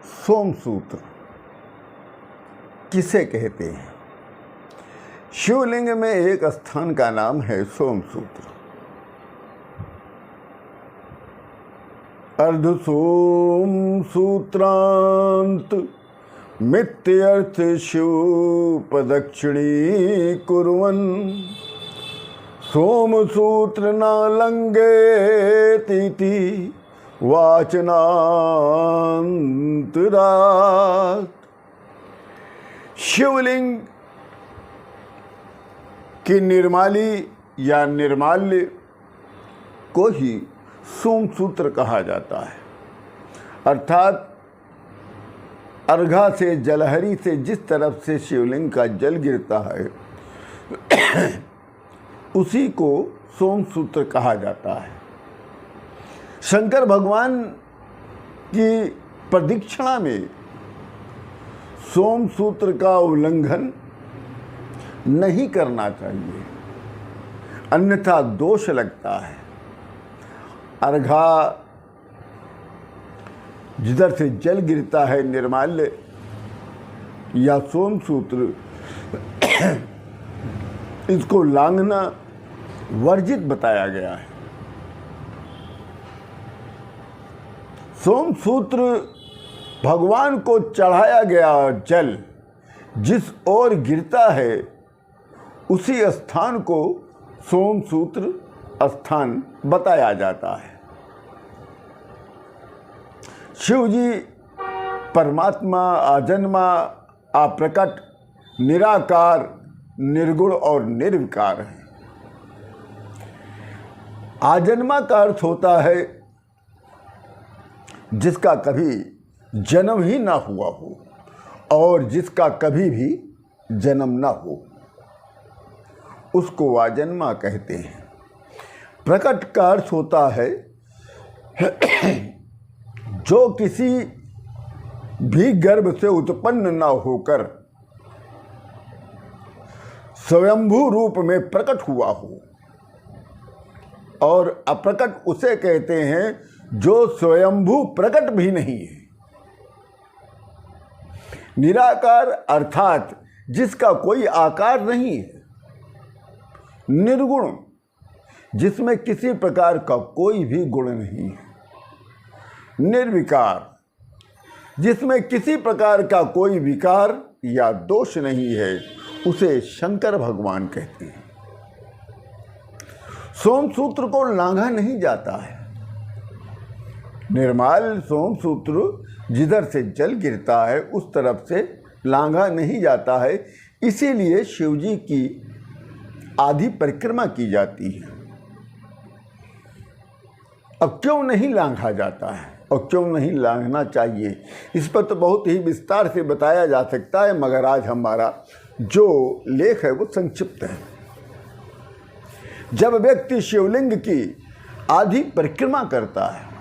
सोम सूत्र किसे कहते हैं? शिवलिंग में एक स्थान का नाम है सोम सूत्र। अर्ध सोम सूत्रांत मित्यर्थ शिव प्रदक्षिणी कुर्वन् सोम सूत्र न लंघेतीति वाचनांतरात्। शिवलिंग की निर्माली या निर्माल्य को ही सोम सूत्र कहा जाता है, अर्थात अर्घा से जलहरी से जिस तरफ से शिवलिंग का जल गिरता है उसी को सोम सूत्र कहा जाता है। शंकर भगवान की प्रदक्षिणा में सोम सूत्र का उल्लंघन नहीं करना चाहिए, अन्यथा दोष लगता है। अर्घा जिधर से जल गिरता है निर्माल्य या सोम सूत्र, इसको लांघना वर्जित बताया गया है। सोम सूत्र भगवान को चढ़ाया गया जल जिस ओर गिरता है उसी स्थान को सोम सूत्र स्थान बताया जाता है। शिव जी परमात्मा आजन्मा, अप्रकट, निराकार, निर्गुण और निर्विकार है। आजन्मा का अर्थ होता है जिसका कभी जन्म ही ना हुआ हो और जिसका कभी भी जन्म ना हो, उसको आजन्मा कहते हैं। प्रकट का अर्थ होता है जो किसी भी गर्भ से उत्पन्न ना होकर स्वयंभू रूप में प्रकट हुआ हो, और अप्रकट उसे कहते हैं जो स्वयंभू प्रकट भी नहीं है। निराकार अर्थात जिसका कोई आकार नहीं है। निर्गुण जिसमें किसी प्रकार का कोई भी गुण नहीं है। निर्विकार जिसमें किसी प्रकार का कोई विकार या दोष नहीं है, उसे शंकर भगवान कहते हैं। सोम सूत्र को लांघा नहीं जाता है। निर्माल सोम सूत्र जिधर से जल गिरता है उस तरफ से लांघा नहीं जाता है, इसीलिए शिवजी की आधी परिक्रमा की जाती है। अब क्यों नहीं लांघा जाता है और क्यों नहीं लांघना चाहिए, इस पर तो बहुत ही विस्तार से बताया जा सकता है, मगर आज हमारा जो लेख है वो संक्षिप्त है। जब व्यक्ति शिवलिंग की आधी परिक्रमा करता है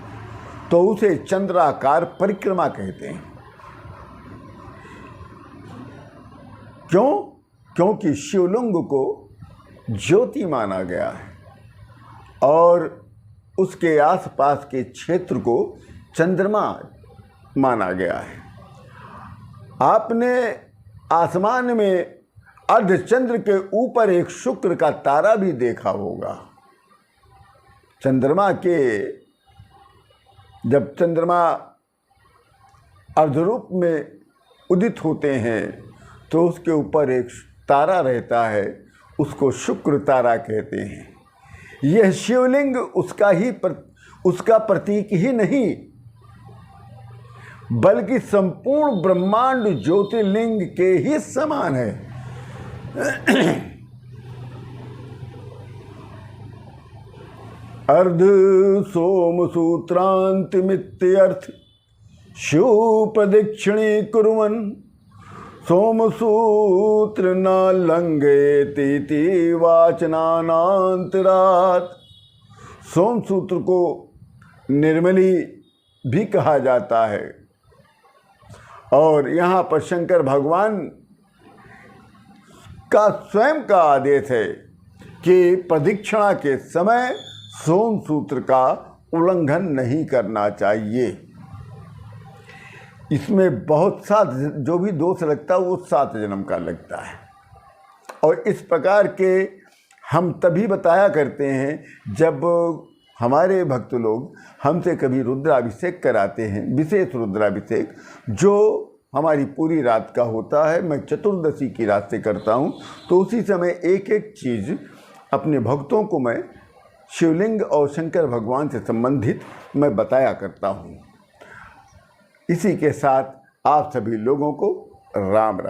तो उसे चंद्राकार परिक्रमा कहते हैं। क्यों? क्योंकि शिवलिंग को ज्योति माना गया है और उसके आसपास के क्षेत्र को चंद्रमा माना गया है। आपने आसमान में अर्धचंद्र के ऊपर एक शुक्र का तारा भी देखा होगा। चंद्रमा के जब चंद्रमा अर्धरूप में उदित होते हैं तो उसके ऊपर एक तारा रहता है, उसको शुक्र तारा कहते हैं। यह शिवलिंग उसका प्रतीक ही नहीं बल्कि संपूर्ण ब्रह्मांड ज्योतिर्लिंग के ही समान है। अर्ध सोम सूत्रांत मित्यर्थ शिव प्रदक्षिणी कुर्वन् सोम सूत्र न लंघेतीति वाचनांतरात्। सोम सूत्र को निर्मली भी कहा जाता है और यहाँ पर शंकर भगवान का स्वयं का आदेश है कि प्रदक्षिणा के समय सोम सूत्र का उल्लंघन नहीं करना चाहिए। इसमें बहुत सा जो भी दोष लगता है वो 7 जन्म का लगता है। और इस प्रकार के हम तभी बताया करते हैं जब हमारे भक्त लोग हमसे कभी रुद्राभिषेक कराते हैं, विशेष रुद्राभिषेक जो हमारी पूरी रात का होता है। मैं चतुर्दशी की रात से करता हूँ, तो उसी समय एक एक चीज़ अपने भक्तों को मैं शिवलिंग और शंकर भगवान से संबंधित मैं बताया करता हूँ। इसी के साथ आप सभी लोगों को राम राम।